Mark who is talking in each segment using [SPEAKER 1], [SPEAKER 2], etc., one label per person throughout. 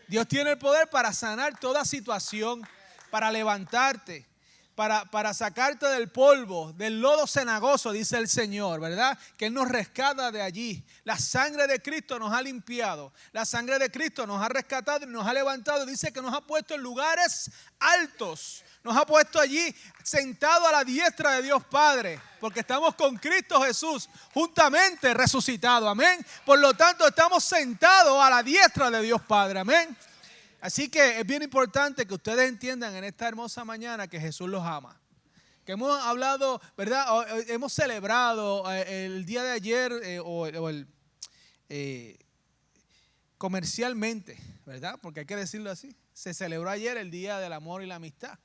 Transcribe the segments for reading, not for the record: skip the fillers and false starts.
[SPEAKER 1] Dios tiene el poder para sanar toda situación, para levantarte, para sacarte del polvo, del lodo cenagoso, dice el Señor, ¿verdad? Que Él nos rescata de allí. La sangre de Cristo nos ha limpiado. La sangre de Cristo nos ha rescatado y nos ha levantado. Dice que nos ha puesto en lugares altos. Nos ha puesto allí sentado a la diestra de Dios Padre, porque estamos con Cristo Jesús juntamente resucitado, amén. Por lo tanto, estamos sentados a la diestra de Dios Padre, amén. Así que es bien importante que ustedes entiendan en esta hermosa mañana que Jesús los ama. Que hemos hablado, ¿verdad? Hemos celebrado el día de ayer comercialmente, ¿verdad? Porque hay que decirlo así. Se celebró ayer el Día del Amor y la Amistad.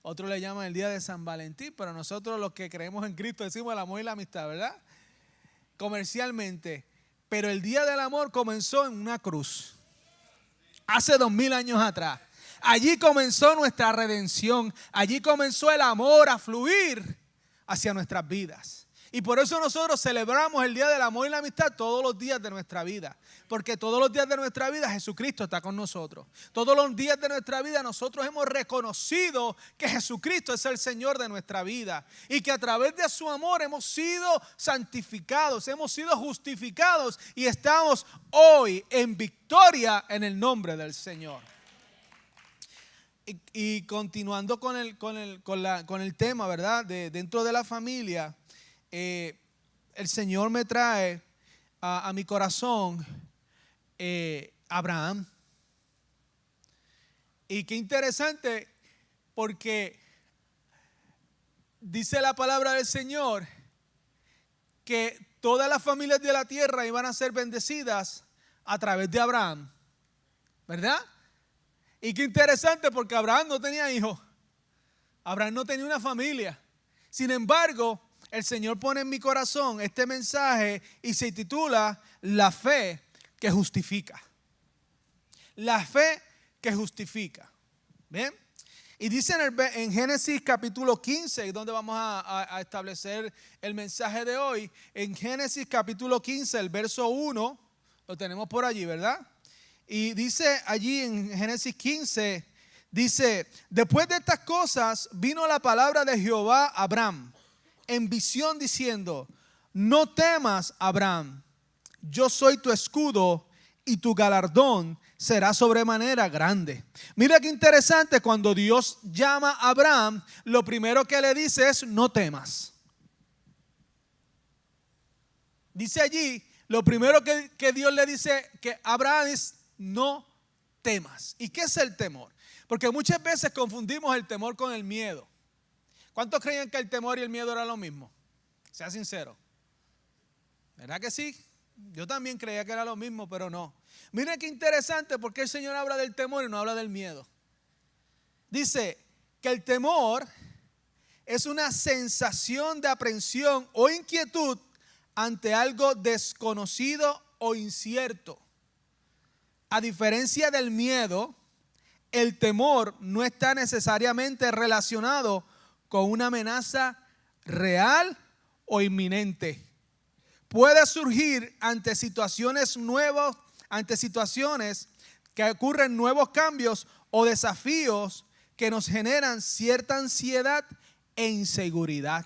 [SPEAKER 1] Otros le llaman el Día de San Valentín, pero nosotros los que creemos en Cristo decimos el amor y la amistad, ¿verdad? Comercialmente. Pero el Día del Amor comenzó en una cruz. Hace 2000 años atrás. Allí comenzó nuestra redención. Allí comenzó el amor a fluir hacia nuestras vidas. Y por eso nosotros celebramos el Día del Amor y la Amistad todos los días de nuestra vida. Porque todos los días de nuestra vida Jesucristo está con nosotros. Todos los días de nuestra vida nosotros hemos reconocido que Jesucristo es el Señor de nuestra vida. Y que a través de su amor hemos sido santificados, hemos sido justificados. Y estamos hoy en victoria en el nombre del Señor. Y continuando con el tema, ¿verdad? Dentro de la familia, el Señor me trae a mi corazón Abraham. Y qué interesante, porque dice la palabra del Señor que todas las familias de la tierra iban a ser bendecidas a través de Abraham, ¿verdad? Y qué interesante, porque Abraham no tenía hijos. Abraham no tenía una familia. Sin embargo, el Señor pone en mi corazón este mensaje y se titula La fe que justifica. La fe que justifica. ¿Bien? Y dice en Génesis capítulo 15, donde vamos a establecer el mensaje de hoy. En Génesis capítulo 15, el verso 1, lo tenemos por allí, ¿verdad? Y dice allí en Génesis 15, dice: después de estas cosas vino la palabra de Jehová a Abraham en visión diciendo: no temas, Abraham, yo soy tu escudo y tu galardón será sobremanera grande. Mira qué interesante, cuando Dios llama a Abraham, lo primero que le dice es: no temas. Dice allí, lo primero que Dios le dice que Abraham es: no temas. ¿Y qué es el temor? Porque muchas veces confundimos el temor con el miedo. ¿Cuántos creían que el temor y el miedo eran lo mismo? Sea sincero. ¿Verdad que sí? Yo también creía que era lo mismo, pero no. Miren qué interesante, porque el Señor habla del temor y no habla del miedo. Dice que el temor es una sensación de aprensión o inquietud ante algo desconocido o incierto. A diferencia del miedo, el temor no está necesariamente relacionado con una amenaza real o inminente. Puede surgir ante situaciones nuevas, ante situaciones que ocurren nuevos cambios o desafíos que nos generan cierta ansiedad e inseguridad.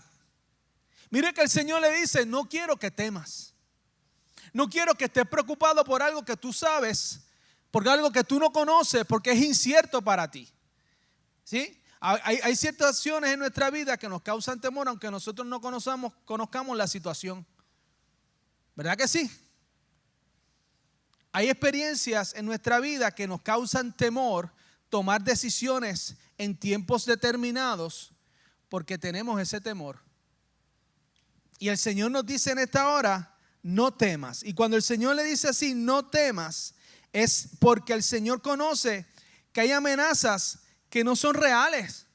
[SPEAKER 1] Mire que el Señor le dice: no quiero que temas. No quiero que estés preocupado por algo que tú sabes, por algo que tú no conoces, porque es incierto para ti. ¿Sí? Hay situaciones en nuestra vida que nos causan temor, aunque nosotros no conozcamos la situación. ¿Verdad que sí? Hay experiencias en nuestra vida que nos causan temor tomar decisiones en tiempos determinados porque tenemos ese temor. Y el Señor nos dice en esta hora: no temas. Y cuando el Señor le dice así, no temas, es porque el Señor conoce que hay amenazas que no son reales.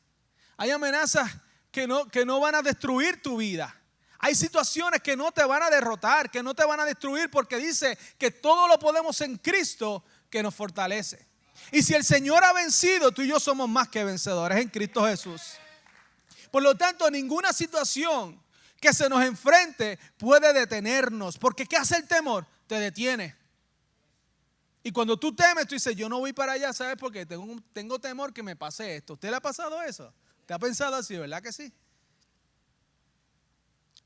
[SPEAKER 1] Hay amenazas que no van a destruir tu vida. Hay situaciones que no te van a derrotar, que no te van a destruir, porque dice que todo lo podemos en Cristo que nos fortalece. Y si el Señor ha vencido, tú y yo somos más que vencedores en Cristo Jesús. Por lo tanto, ninguna situación que se nos enfrente puede detenernos, porque ¿qué hace el temor? Te detiene. Y cuando tú temes, tú dices, yo no voy para allá, ¿sabes por qué? Tengo temor que me pase esto. ¿Usted le ha pasado eso? ¿Te ha pensado así, verdad que sí?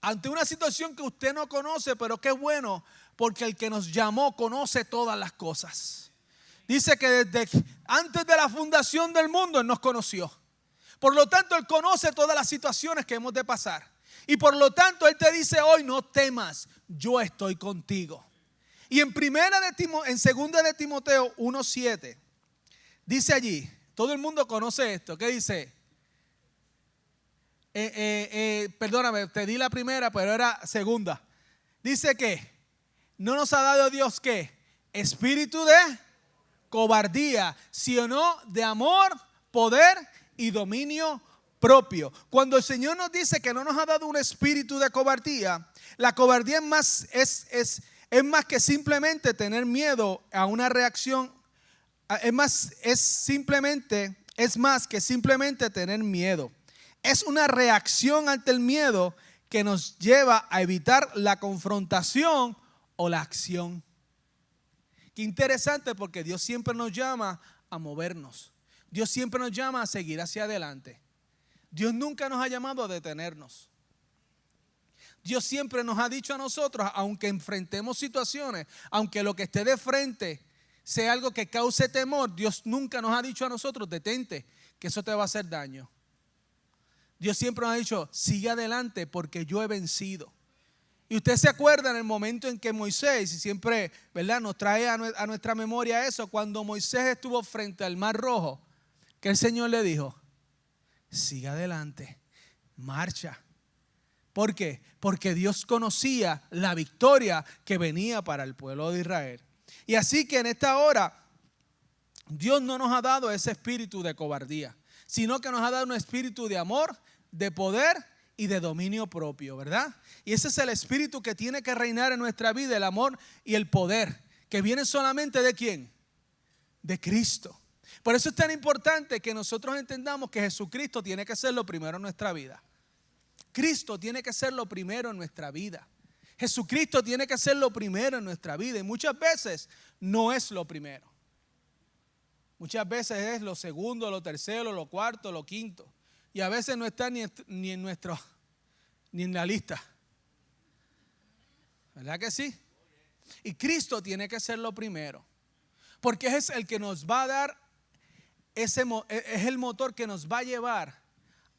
[SPEAKER 1] Ante una situación que usted no conoce, pero qué bueno, porque el que nos llamó conoce todas las cosas. Dice que desde antes de la fundación del mundo Él nos conoció. Por lo tanto, Él conoce todas las situaciones que hemos de pasar. Y por lo tanto, Él te dice hoy, no temas, yo estoy contigo. Y en 2 de Timoteo 1:7, dice allí, todo el mundo conoce esto, ¿qué dice? Perdóname, te di la primera, pero era segunda. Dice que no nos ha dado Dios, ¿qué? Espíritu de cobardía, sino de amor, poder y dominio propio. Cuando el Señor nos dice que no nos ha dado un espíritu de cobardía, la cobardía es más que simplemente tener miedo a una reacción. Es más que simplemente tener miedo. Es una reacción ante el miedo que nos lleva a evitar la confrontación o la acción. Qué interesante, porque Dios siempre nos llama a movernos. Dios siempre nos llama a seguir hacia adelante. Dios nunca nos ha llamado a detenernos. Dios siempre nos ha dicho a nosotros, aunque enfrentemos situaciones, aunque lo que esté de frente sea algo que cause temor, Dios nunca nos ha dicho a nosotros, detente, que eso te va a hacer daño. Dios siempre nos ha dicho, sigue adelante porque yo he vencido. Y usted se acuerda en el momento en que Moisés, y siempre, ¿verdad?, nos trae a nuestra memoria eso, cuando Moisés estuvo frente al Mar Rojo, que el Señor le dijo, sigue adelante, marcha. ¿Por qué? Porque Dios conocía la victoria que venía para el pueblo de Israel. Y así que en esta hora, Dios no nos ha dado ese espíritu de cobardía, sino que nos ha dado un espíritu de amor, de poder y de dominio propio, ¿verdad? Y ese es el espíritu que tiene que reinar en nuestra vida, el amor y el poder, que viene solamente ¿de quién? De Cristo. Por eso es tan importante que nosotros entendamos que Jesucristo tiene que ser lo primero en nuestra vida. Cristo tiene que ser lo primero en nuestra vida. Jesucristo tiene que ser lo primero en nuestra vida. Y muchas veces no es lo primero. Muchas veces es lo segundo, lo tercero, lo cuarto, lo quinto. Y a veces no está ni en la lista. ¿Verdad que sí? Y Cristo tiene que ser lo primero. Porque es el que nos va a dar, es el motor que nos va a llevar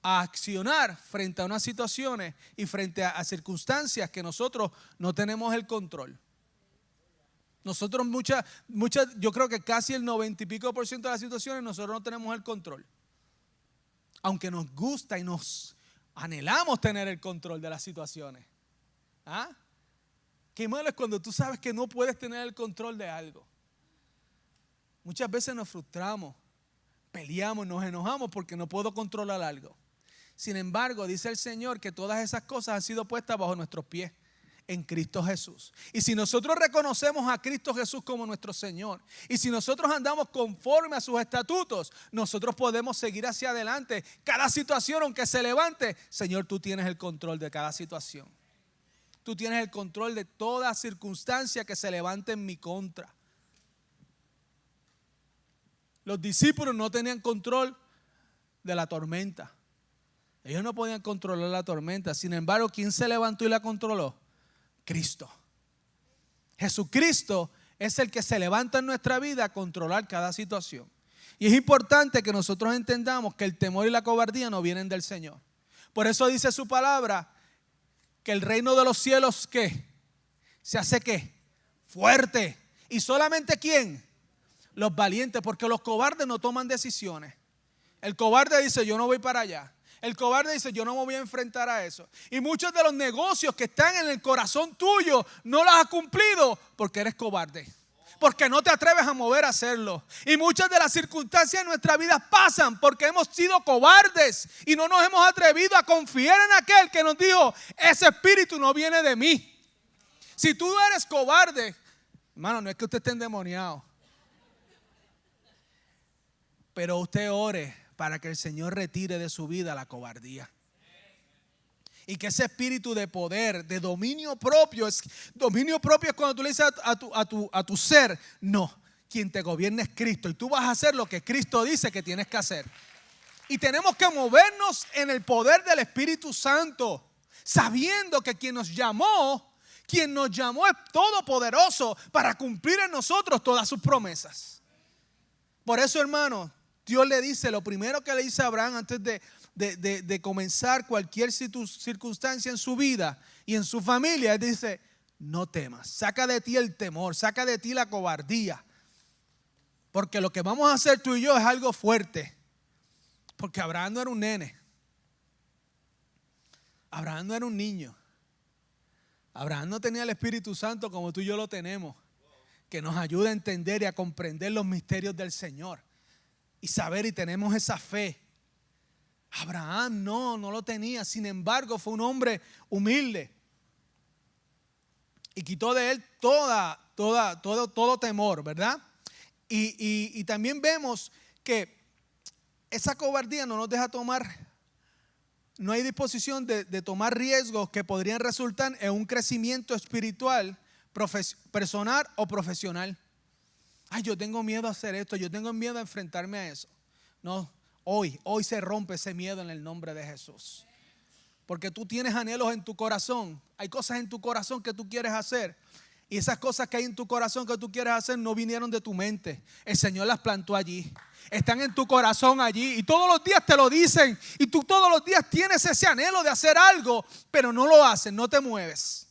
[SPEAKER 1] a accionar frente a unas situaciones y frente a circunstancias que nosotros no tenemos el control. Nosotros yo creo que casi el 90 y pico % de las situaciones nosotros no tenemos el control. Aunque nos gusta y nos anhelamos tener el control de las situaciones. ¿Ah? Qué malo es cuando tú sabes que no puedes tener el control de algo. Muchas veces nos frustramos, peleamos, nos enojamos porque no puedo controlar algo. Sin embargo, dice el Señor que todas esas cosas han sido puestas bajo nuestros pies en Cristo Jesús. Y si nosotros reconocemos a Cristo Jesús como nuestro Señor, y si nosotros andamos conforme a sus estatutos, nosotros podemos seguir hacia adelante. Cada situación, aunque se levante, Señor, tú tienes el control de cada situación. Tú tienes el control de toda circunstancia que se levante en mi contra. Los discípulos no tenían control de la tormenta. Ellos no podían controlar la tormenta. Sin embargo, ¿quién se levantó y la controló? Cristo. Jesucristo es el que se levanta en nuestra vida a controlar cada situación. Y es importante que nosotros entendamos que el temor y la cobardía no vienen del Señor. Por eso dice su palabra que el reino de los cielos, ¿qué? Se hace ¿qué? Fuerte. ¿Y solamente quién? Los valientes, porque los cobardes no toman decisiones. El cobarde dice, yo no voy para allá. El cobarde dice, yo no me voy a enfrentar a eso. Y muchos de los negocios que están en el corazón tuyo no los has cumplido porque eres cobarde. Porque no te atreves a mover a hacerlo. Y muchas de las circunstancias en nuestra vida pasan porque hemos sido cobardes y no nos hemos atrevido a confiar en aquel que nos dijo, ese espíritu no viene de mí. Si tú eres cobarde, hermano, no es que usted esté endemoniado, pero usted ore para que el Señor retire de su vida la cobardía. Y que ese espíritu de poder, de dominio propio es cuando tú le dices a tu ser, no, quien te gobierna es Cristo. Y tú vas a hacer lo que Cristo dice que tienes que hacer. Y tenemos que movernos en el poder del Espíritu Santo, sabiendo que quien nos llamó es todopoderoso para cumplir en nosotros todas sus promesas. Por eso, hermano, Dios le dice, lo primero que le dice a Abraham antes de comenzar cualquier circunstancia en su vida y en su familia, él dice, no temas, saca de ti el temor, saca de ti la cobardía, porque lo que vamos a hacer tú y yo es algo fuerte. Porque Abraham no era un nene, Abraham no era un niño, Abraham no tenía el Espíritu Santo como tú y yo lo tenemos, que nos ayuda a entender y a comprender los misterios del Señor y saber, y tenemos esa fe. Abraham no lo tenía. Sin embargo, fue un hombre humilde y quitó de él todo temor, ¿verdad? Y también vemos que esa cobardía no nos deja no hay disposición de tomar riesgos que podrían resultar en un crecimiento espiritual, personal o profesional. Ay, yo tengo miedo a hacer esto, yo tengo miedo a enfrentarme a eso. No, hoy se rompe ese miedo en el nombre de Jesús. Porque tú tienes anhelos en tu corazón, hay cosas en tu corazón que tú quieres hacer. Y esas cosas que hay en tu corazón que tú quieres hacer no vinieron de tu mente. El Señor las plantó allí. Están en tu corazón allí. Y todos los días te lo dicen. Y tú todos los días tienes ese anhelo de hacer algo, pero no lo haces, no te mueves.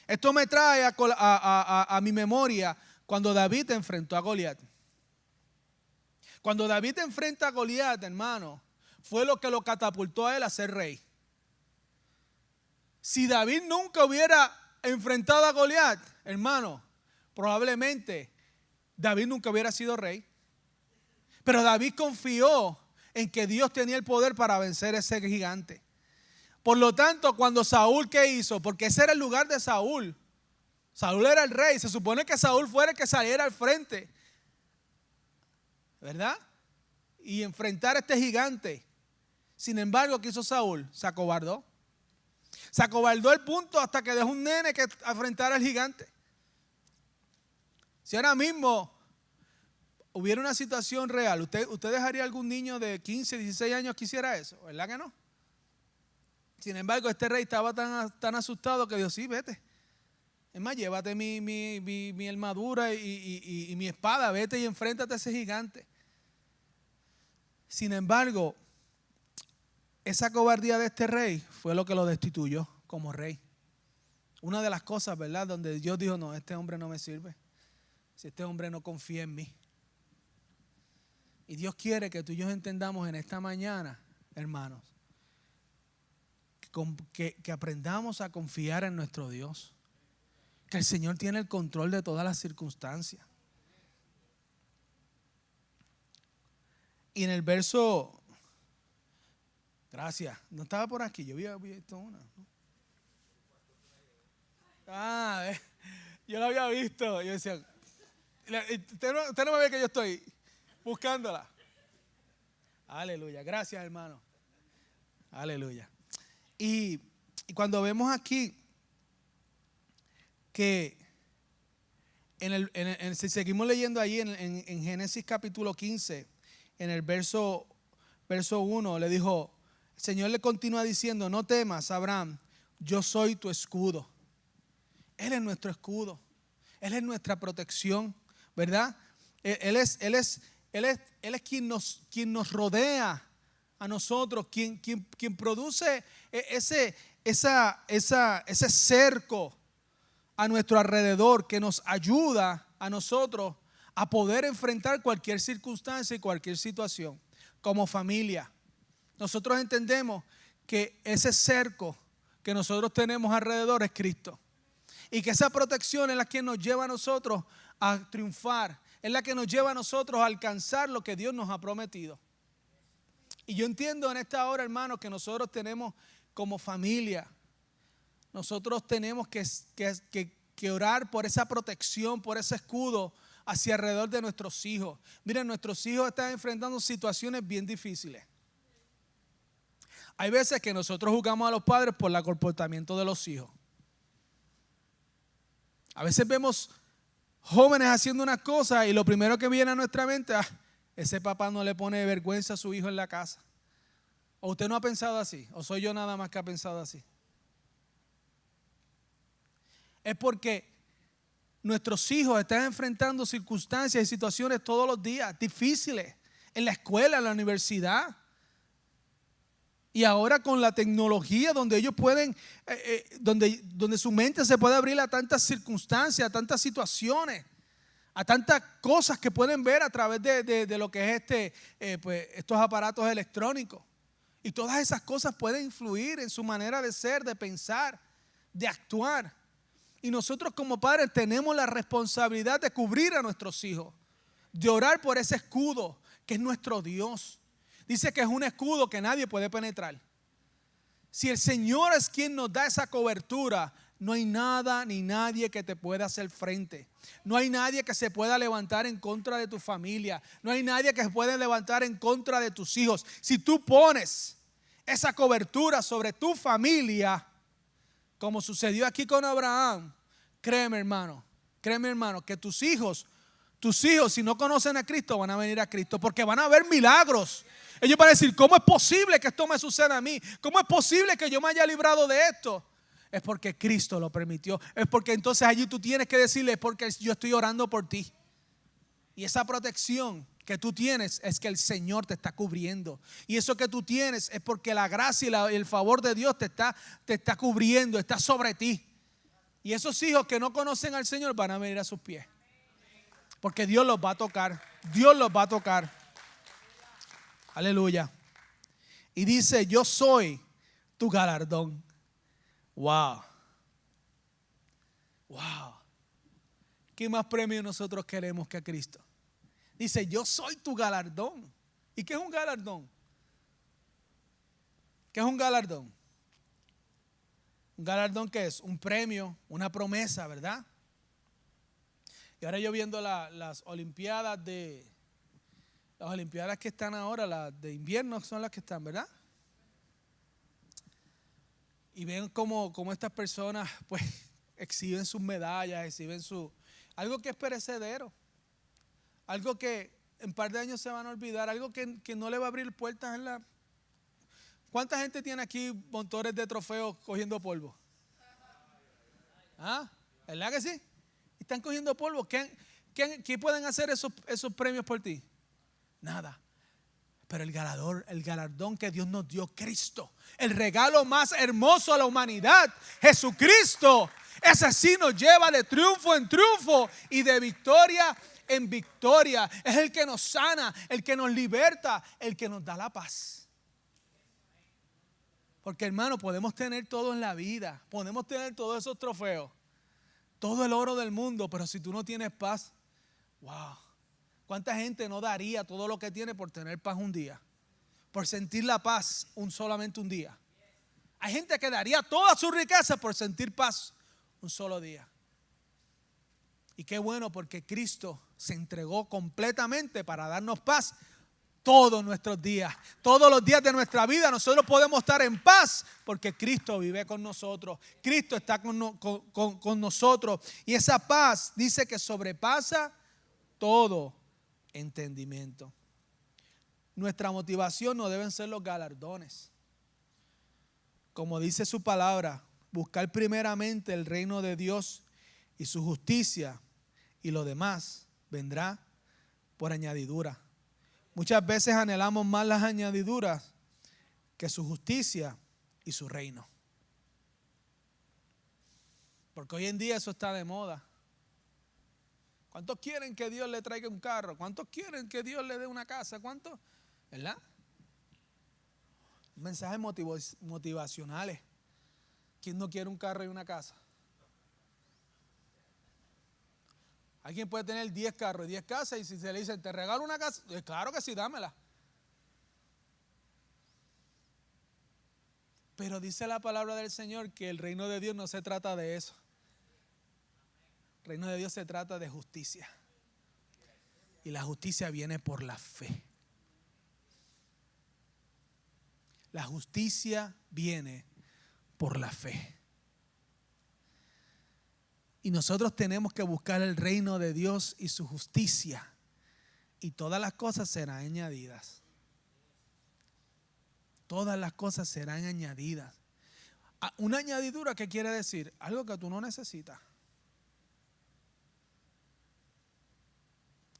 [SPEAKER 1] Esto me trae a mi memoria cuando David enfrentó a Goliat. Cuando David enfrenta a Goliat, hermano, fue lo que lo catapultó a él a ser rey. Si David nunca hubiera enfrentado a Goliat, hermano, probablemente David nunca hubiera sido rey. Pero David confió en que Dios tenía el poder para vencer ese gigante. Por lo tanto, cuando Saúl, ¿qué hizo? Porque ese era el lugar de Saúl. Saúl era el rey. Se supone que Saúl fuera el que saliera al frente, ¿verdad? Y enfrentar a este gigante. Sin embargo, ¿qué hizo Saúl? Se acobardó. Se acobardó el punto hasta que dejó un nene que enfrentara al gigante. Si ahora mismo hubiera una situación real, ¿usted dejaría a algún niño de 15, 16 años que hiciera eso? ¿Verdad que no? Sin embargo, este rey estaba tan asustado que dijo, sí, vete. Es más, llévate mi armadura y mi espada, vete y enfréntate a ese gigante. Sin embargo, esa cobardía de este rey fue lo que lo destituyó como rey. Una de las cosas, ¿verdad?, donde Dios dijo, no, este hombre no me sirve. Si este hombre no confía en mí. Y Dios quiere que tú y yo entendamos en esta mañana, hermanos, que aprendamos a confiar en nuestro Dios. Que el Señor tiene el control de todas las circunstancias. Y en el verso... Gracias. No estaba por aquí. Yo había visto una. Yo la había visto. Yo decía, usted no me ve que yo estoy buscándola. Aleluya. Gracias, hermano. Aleluya. Y cuando vemos aquí que si seguimos leyendo ahí en Génesis capítulo 15, en el verso 1, le dijo, el Señor le continúa diciendo, no temas, Abraham, yo soy tu escudo. Él es nuestro escudo. Él es nuestra protección, ¿verdad? Él es quien nos rodea a nosotros, quien produce ese cerco a nuestro alrededor que nos ayuda a nosotros a poder enfrentar cualquier circunstancia y cualquier situación. Como familia, nosotros entendemos que ese cerco que nosotros tenemos alrededor es Cristo. Y que esa protección es la que nos lleva a nosotros a triunfar. Es la que nos lleva a nosotros a alcanzar lo que Dios nos ha prometido. Y yo entiendo en esta hora, hermanos, que nosotros tenemos como familia, nosotros tenemos que orar por esa protección, por ese escudo hacia alrededor de nuestros hijos. Miren, nuestros hijos están enfrentando situaciones bien difíciles. Hay veces que nosotros juzgamos a los padres por el comportamiento de los hijos. A veces vemos jóvenes haciendo unas cosas y lo primero que viene a nuestra mente, ese papá no le pone vergüenza a su hijo en la casa. ¿O usted no ha pensado así? ¿O soy yo nada más que ha pensado así? Es porque nuestros hijos están enfrentando circunstancias y situaciones todos los días difíciles, en la escuela, en la universidad. Y ahora con la tecnología donde ellos pueden, donde su mente se puede abrir a tantas circunstancias, a tantas situaciones, a tantas cosas que pueden ver a través de lo que es pues, estos aparatos electrónicos. Y todas esas cosas pueden influir en su manera de ser, de pensar, de actuar. Y nosotros como padres tenemos la responsabilidad de cubrir a nuestros hijos, de orar por ese escudo que es nuestro Dios. Dice que es un escudo que nadie puede penetrar. Si el Señor es quien nos da esa cobertura, no hay nada ni nadie que te pueda hacer frente. No hay nadie que se pueda levantar en contra de tu familia. No hay nadie que se pueda levantar en contra de tus hijos. Si tú pones esa cobertura sobre tu familia, como sucedió aquí con Abraham, créeme hermano, que tus hijos, si no conocen a Cristo, van a venir a Cristo porque van a ver milagros. Ellos van a decir, ¿cómo es posible que esto me suceda a mí? ¿Cómo es posible que yo me haya librado de esto? Es porque Cristo lo permitió. Es porque entonces allí tú tienes que decirle, es porque yo estoy orando por ti. Y esa protección que tú tienes es que el Señor te está cubriendo. Y eso que tú tienes es porque la gracia y el favor de Dios te está cubriendo, está sobre ti. Y esos hijos que no conocen al Señor van a venir a sus pies. Porque Dios los va a tocar. Dios los va a tocar. Aleluya. Y dice, yo soy tu galardón. Wow. Wow. ¿Qué más premio nosotros queremos que a Cristo? Dice, yo soy tu galardón. ¿Y qué es un galardón? ¿Qué es un galardón? ¿Un galardón qué es? Un premio, una promesa, ¿verdad? Y ahora yo viendo las Olimpiadas las Olimpiadas que están ahora, las de invierno son las que están, ¿verdad? Y ven cómo estas personas pues exhiben sus medallas, exhiben algo que es perecedero, algo que en un par de años se van a olvidar, algo que no le va a abrir puertas en la... ¿Cuánta gente tiene aquí montones de trofeos cogiendo polvo? ¿Ah? ¿Verdad que sí? Están cogiendo polvo. ¿Qué pueden hacer esos premios por ti? Nada. Pero el galardón que Dios nos dio, Cristo, el regalo más hermoso a la humanidad, Jesucristo, ese sí nos lleva de triunfo en triunfo y de victoria en victoria. Es el que nos sana, el que nos liberta, el que nos da la paz. Porque hermano, podemos tener todo en la vida, podemos tener todos esos trofeos, todo el oro del mundo, pero si tú no tienes paz, wow. ¿Cuánta gente no daría todo lo que tiene por tener paz un día? Por sentir la paz solamente un día. Hay gente que daría toda su riqueza por sentir paz un solo día. Y qué bueno porque Cristo se entregó completamente para darnos paz todos nuestros días. Todos los días de nuestra vida nosotros podemos estar en paz porque Cristo vive con nosotros. Cristo está con nosotros. Y esa paz dice que sobrepasa todo entendimiento. Nuestra motivación no deben ser los galardones. Como dice su palabra, buscar primeramente el reino de Dios y su justicia, y lo demás vendrá por añadidura. Muchas veces anhelamos más las añadiduras que su justicia y su reino. Porque hoy en día eso está de moda. ¿Cuántos quieren que Dios le traiga un carro? ¿Cuántos quieren que Dios le dé una casa? ¿Cuántos? ¿Verdad? Mensajes motivacionales. ¿Quién no quiere un carro y una casa? Alguien puede tener 10 carros y 10 casas y si se le dice, ¿te regalo una casa? Claro que sí, dámela. Pero dice la palabra del Señor que el reino de Dios no se trata de eso. El reino de Dios se trata de justicia. Y la justicia viene por la fe. La justicia viene por la fe. Y nosotros tenemos que buscar el reino de Dios y su justicia. Y todas las cosas serán añadidas. Todas las cosas serán añadidas. Una añadidura, ¿qué quiere decir? Algo que tú no necesitas.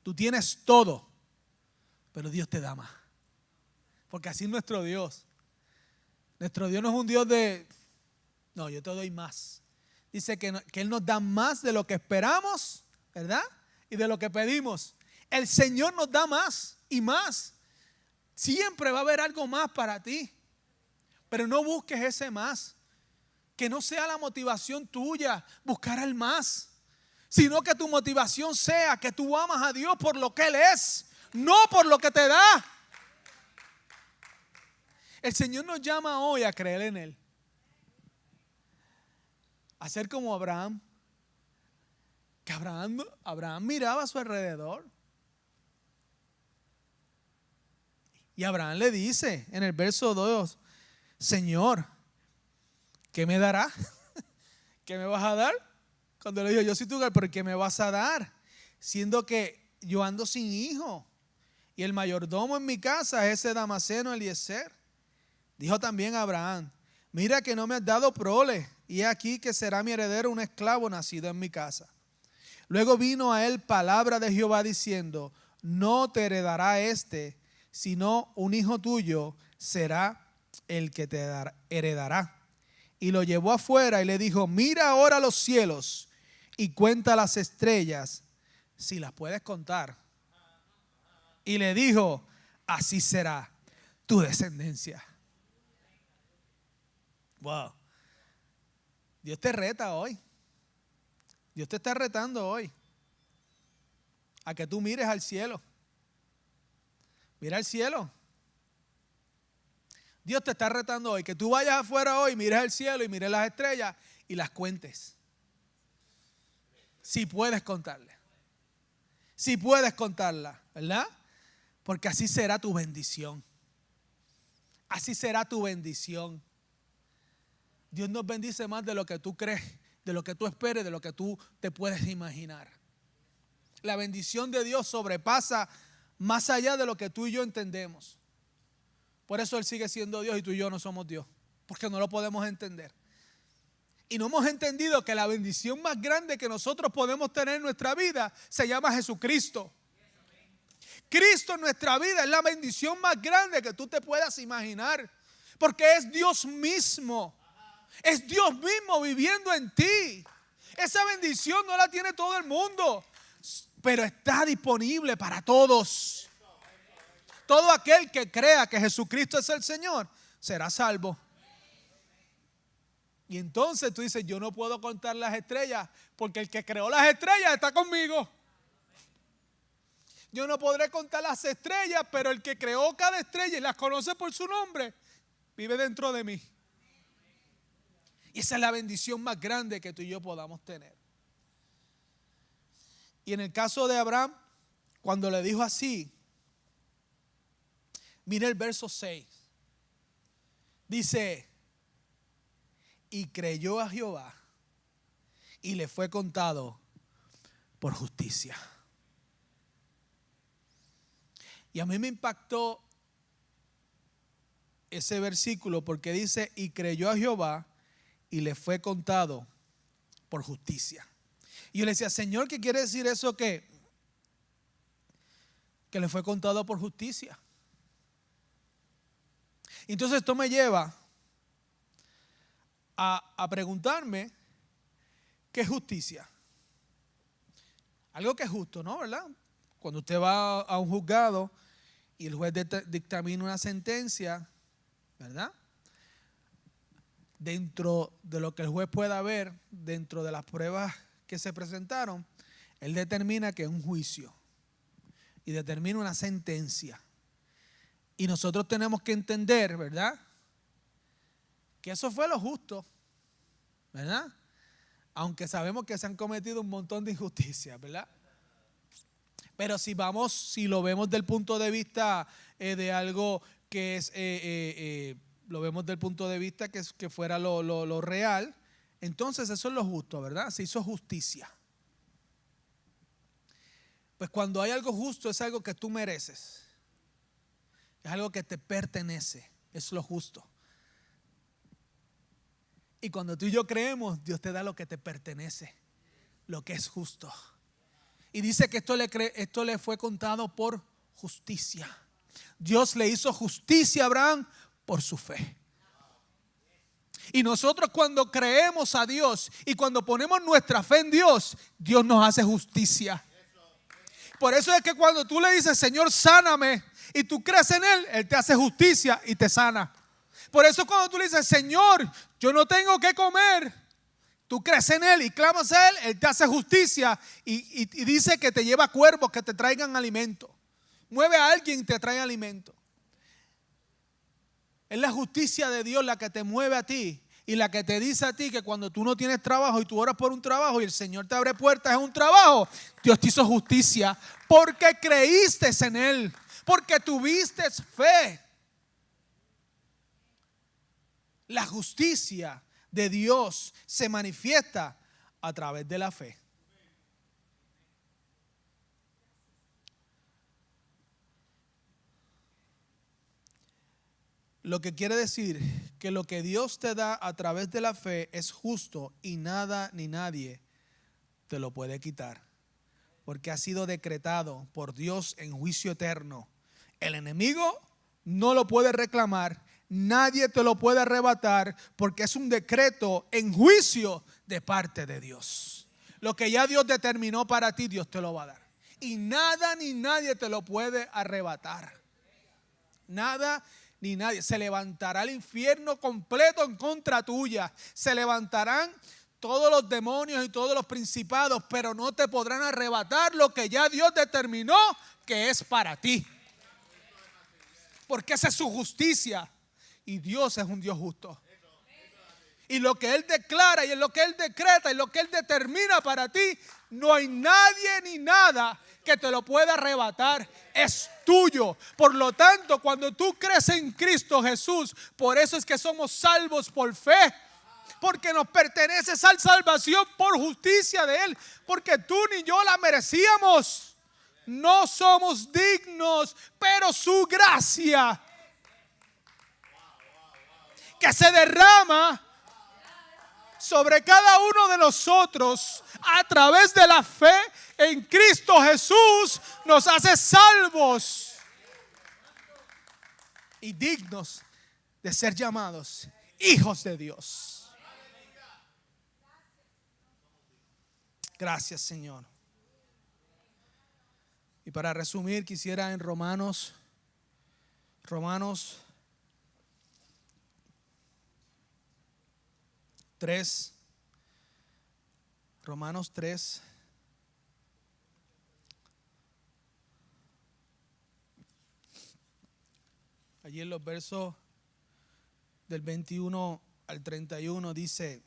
[SPEAKER 1] Tú tienes todo, pero Dios te da más. Porque así es nuestro Dios. Nuestro Dios no es un Dios de, no, yo te doy más. Dice que Él nos da más de lo que esperamos, ¿verdad? Y de lo que pedimos. El Señor nos da más y más. Siempre va a haber algo más para ti. Pero no busques ese más. Que no sea la motivación tuya buscar al más. Sino que tu motivación sea que tú amas a Dios por lo que Él es. No por lo que te da. El Señor nos llama hoy a creer en Él. A ser como Abraham. Que Abraham miraba a su alrededor. Y Abraham le dice en el verso 2, Señor, ¿qué me dará? ¿Qué me vas a dar? Cuando le dijo, yo soy tu hogar, ¿pero qué me vas a dar? Siendo que yo ando sin hijo. Y el mayordomo en mi casa es ese Damaseno Eliezer. Dijo también Abraham, mira que no me has dado prole, y aquí que será mi heredero un esclavo nacido en mi casa. Luego vino a él palabra de Jehová diciendo, no te heredará sino un hijo tuyo será el que te heredará. Y lo llevó afuera y le dijo, mira ahora los cielos y cuenta las estrellas, si las puedes contar. Y le dijo, así será tu descendencia. Wow. Dios te reta hoy. Dios te está retando hoy a que tú mires al cielo. Mira al cielo. Dios te está retando hoy que tú vayas afuera hoy, mires al cielo y mires las estrellas y las cuentes. Si puedes contarlas. Si puedes contarlas, ¿verdad? Porque así será tu bendición. Así será tu bendición. Dios nos bendice más de lo que tú crees, de lo que tú esperes, de lo que tú te puedes imaginar. La bendición de Dios sobrepasa más allá de lo que tú y yo entendemos. Por eso Él sigue siendo Dios y tú y yo no somos Dios, porque no lo podemos entender. Y no hemos entendido que la bendición más grande que nosotros podemos tener en nuestra vida se llama Jesucristo. Cristo en nuestra vida es la bendición más grande que tú te puedas imaginar, porque es Dios mismo. Es Dios mismo viviendo en ti. Esa bendición no la tiene todo el mundo, pero está disponible para todos. Todo aquel que crea que Jesucristo es el Señor será salvo. Y entonces tú dices, yo no puedo contar las estrellas porque el que creó las estrellas está conmigo. Yo no podré contar las estrellas, pero el que creó cada estrella y las conoce por su nombre vive dentro de mí. Y esa es la bendición más grande que tú y yo podamos tener. Y en el caso de Abraham, cuando le dijo así, mire el verso 6. Dice, y creyó a Jehová y le fue contado por justicia. Y a mí me impactó ese versículo porque dice, y creyó a Jehová y le fue contado por justicia. Y yo le decía, Señor, ¿qué quiere decir eso que le fue contado por justicia? Entonces esto me lleva a preguntarme, ¿qué es justicia? Algo que es justo, ¿no? ¿Verdad? Cuando usted va a un juzgado y el juez dictamina una sentencia, ¿verdad? Dentro de lo que el juez pueda ver, dentro de las pruebas que se presentaron, él determina que es un juicio y determina una sentencia. Y nosotros tenemos que entender, ¿verdad?, que eso fue lo justo, ¿verdad? Aunque sabemos que se han cometido un montón de injusticias, ¿verdad? Pero si lo vemos del punto de vista de algo que es, lo vemos del punto de vista que fuera lo real, Entonces eso es lo justo, ¿verdad? Se hizo justicia. Pues cuando hay algo justo es algo que tú mereces. Es algo que te pertenece. Es lo justo. Y cuando tú y yo creemos, Dios te da lo que te pertenece, lo que es justo. Y dice que esto le fue contado por justicia. Dios le hizo justicia a Abraham por su fe. Y nosotros cuando creemos a Dios y cuando ponemos nuestra fe en Dios, Dios nos hace justicia. Por eso es que cuando tú le dices, Señor, sáname, y tú crees en Él, Él te hace justicia y te sana. Por eso cuando tú le dices, Señor, yo no tengo que comer, tú crees en Él y clamas a Él, Él te hace justicia y dice que te lleva cuervos que te traigan alimento. Mueve a alguien y te trae alimento. Es la justicia de Dios la que te mueve a ti y la que te dice a ti que cuando tú no tienes trabajo y tú oras por un trabajo y el Señor te abre puertas en un trabajo, Dios te hizo justicia porque creíste en Él, porque tuviste fe. La justicia de Dios se manifiesta a través de la fe. Lo que quiere decir que lo que Dios te da a través de la fe es justo y nada ni nadie te lo puede quitar. Porque ha sido decretado por Dios en juicio eterno. El enemigo no lo puede reclamar, nadie te lo puede arrebatar porque es un decreto en juicio de parte de Dios. Lo que ya Dios determinó para ti, Dios te lo va a dar. Y nada ni nadie te lo puede arrebatar. Nada ni nadie. Se levantará el infierno completo en contra tuya. Se levantarán todos los demonios y todos los principados, pero no te podrán arrebatar lo que ya Dios determinó que es para ti. Porque esa es su justicia. Y Dios es un Dios justo. Y lo que Él declara y lo que Él decreta y lo que Él determina para ti, no hay nadie ni nada que te lo pueda arrebatar. Es tuyo. Por lo tanto, cuando tú crees en Cristo Jesús, por eso es que somos salvos por fe. Porque nos pertenece esa salvación por justicia de Él. Porque tú ni yo la merecíamos. No somos dignos, pero su gracia que se derrama sobre cada uno de nosotros a través de la fe en Cristo Jesús nos hace salvos y dignos de ser llamados hijos de Dios. Gracias, Señor. Y para resumir, quisiera en Romanos 3. Romanos 3. Allí en los versos del 21 al 31 dice: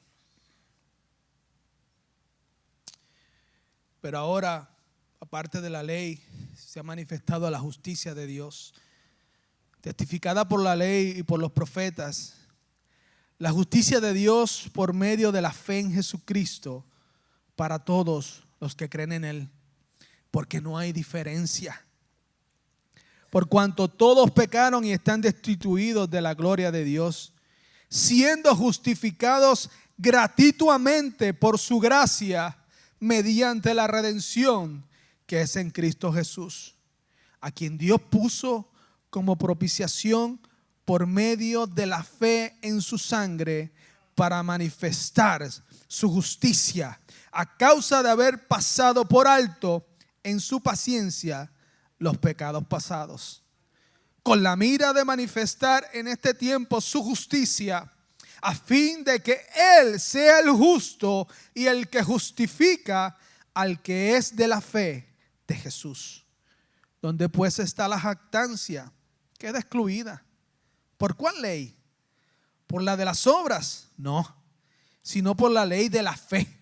[SPEAKER 1] pero ahora, aparte de la ley, se ha manifestado la justicia de Dios, testificada por la ley y por los profetas. La justicia de Dios por medio de la fe en Jesucristo para todos los que creen en Él, porque no hay diferencia. Por cuanto todos pecaron y están destituidos de la gloria de Dios, siendo justificados gratuitamente por su gracia mediante la redención que es en Cristo Jesús, a quien Dios puso como propiciación por medio de la fe en su sangre para manifestar su justicia a causa de haber pasado por alto en su paciencia los pecados pasados, con la mira de manifestar en este tiempo su justicia, a fin de que Él sea el justo y el que justifica al que es de la fe de Jesús. ¿Dónde pues está la jactancia? Queda excluida. ¿Por cuál ley? ¿Por la de las obras? No, sino por la ley de la fe.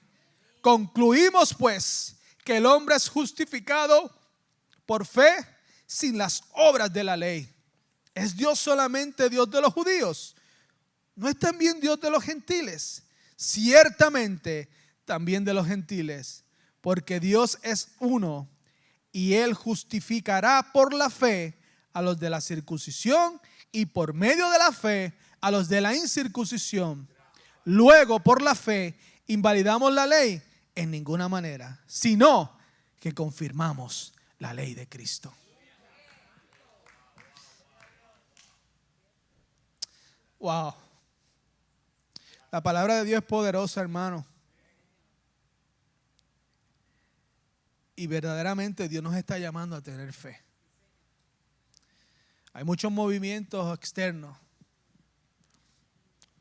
[SPEAKER 1] Concluimos pues que el hombre es justificado por fe sin las obras de la ley. ¿Es Dios solamente Dios de los judíos? ¿No es también Dios de los gentiles? ciertamente también de los gentiles, porque Dios es uno y Él justificará por la fe a los de la circuncisión y por medio de la fe a los de la incircuncisión. Luego, por la fe, invalidamos la ley en ninguna manera, sino que confirmamos la ley de Cristo. Wow. La palabra de Dios es poderosa, hermano. Y verdaderamente Dios nos está llamando a tener fe. Hay muchos movimientos externos,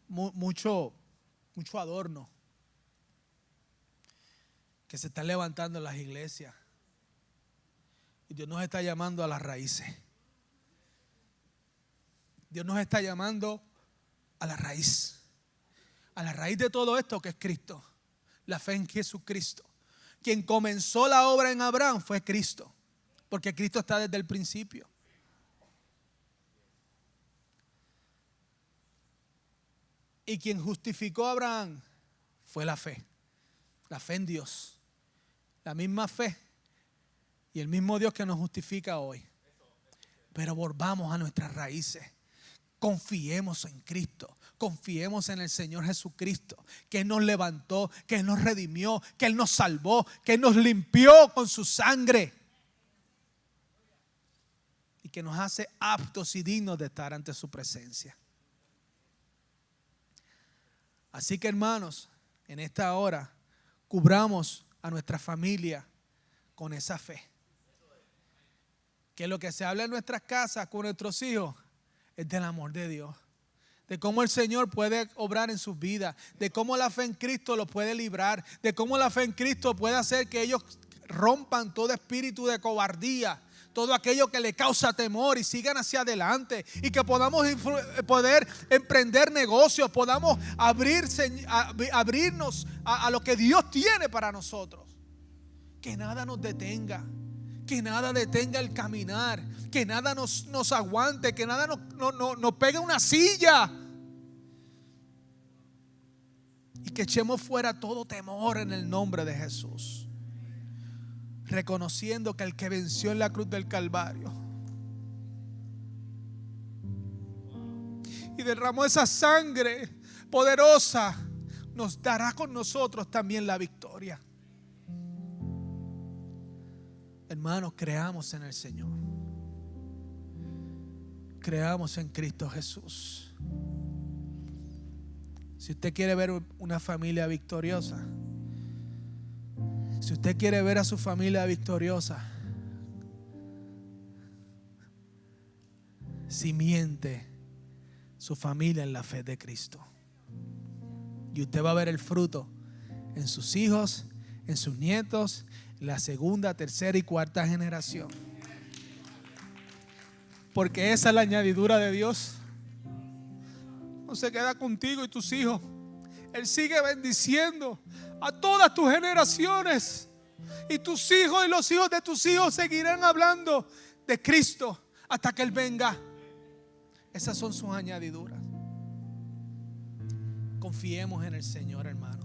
[SPEAKER 1] mucho adorno que se están levantando en las iglesias. Y Dios nos está llamando a las raíces. Dios nos está llamando a la raíz de todo esto, que es Cristo, la fe en Jesucristo. Quien comenzó la obra en Abraham fue Cristo, porque Cristo está desde el principio. Y quien justificó a Abraham fue la fe en Dios, la misma fe y el mismo Dios que nos justifica hoy. Pero volvamos a nuestras raíces. Confiemos en Cristo, confiemos en el Señor Jesucristo, que Él nos levantó, que Él nos redimió, que Él nos salvó, que Él nos limpió con su sangre y que nos hace aptos y dignos de estar ante su presencia. Así que, hermanos, en esta hora cubramos a nuestra familia con esa fe. Que lo que se habla en nuestras casas con nuestros hijos es del amor de Dios, de cómo el Señor puede obrar en sus vidas, de cómo la fe en Cristo los puede librar, de cómo la fe en Cristo puede hacer que ellos rompan todo espíritu de cobardía, todo aquello que le causa temor y sigan hacia adelante, y que podamos poder emprender negocios, podamos abrirnos a lo que Dios tiene para nosotros. Que nada nos detenga. Que nada detenga el caminar, que nada nos aguante, que nada nos pegue una silla. Y que echemos fuera todo temor en el nombre de Jesús. Reconociendo que el que venció en la cruz del Calvario y derramó esa sangre poderosa, nos dará con nosotros también la victoria. Hermanos, creamos en el Señor. Creamos en Cristo Jesús. Si usted quiere ver una familia victoriosa, si usted quiere ver a su familia victoriosa, simiente su familia en la fe de Cristo. Y usted va a ver el fruto en sus hijos, en sus nietos, la segunda, tercera y cuarta generación. Porque esa es la añadidura de Dios. No se queda contigo y tus hijos. Él sigue bendiciendo a todas tus generaciones. Y tus hijos y los hijos de tus hijos seguirán hablando de Cristo hasta que Él venga. Esas son sus añadiduras. Confiemos en el Señor, hermano.